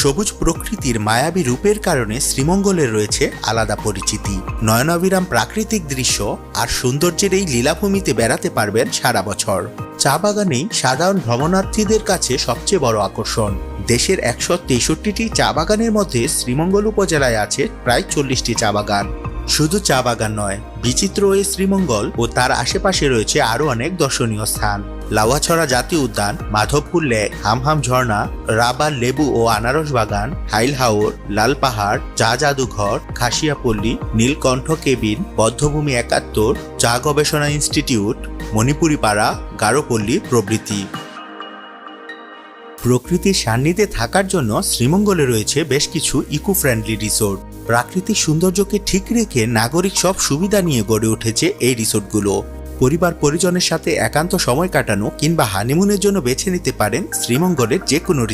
সবুজ প্রকৃতির মায়াবী রূপের কারণে শ্রীমঙ্গলের রয়েছে আলাদা পরিচিতি। নয়নাভিরাম প্রাকৃতিক দৃশ্য আর সৌন্দর্যের এই লীলাভূমিতে বেড়াতে পারবেন সারা বছর। চা বাগানেই সাধারণ ভ্রমণার্থীদের কাছে সবচেয়ে বড় আকর্ষণ। দেশের 163টি চা বাগানের মধ্যে শ্রীমঙ্গল উপজেলায় আছে প্রায় 40টি চা বাগান। শুধু চা বাগান নয়, বিচিত্র এই শ্রীমঙ্গল ও তার আশেপাশে রয়েছে আরও অনেক দর্শনীয় স্থান। লাউয়াছড়া জাতীয় উদ্যান, মাধবপুর লেক, হামহাম ঝর্ণা, রাবার, লেবু ও আনারস বাগান, হাইল হাওর, লাল পাহাড়, চা জাদুঘর, খাসিয়াপল্লী, নীলকণ্ঠ কেবিন, বদ্ধভূমি 71, চা গবেষণা ইনস্টিটিউট, মণিপুরি পাড়া, গারোপল্লী প্রভৃতি। প্রকৃতির সান্নিধ্যে থাকার জন্য শ্রীমঙ্গলে রয়েছে বেশ কিছু ইকো ফ্রেন্ডলি রিসোর্ট। প্রাকৃতিক সৌন্দর্যকে ঠিক রেখে নাগরিক সব সুবিধা নিয়ে গড়ে উঠেছে এই রিসোর্টগুলো। পরিবার পরিজনের সাথে একান্ত সময় কাটানো কিংবা হানিমুনের জন্য বেছে নিতে পারেন শ্রীমঙ্গলের যে কোনো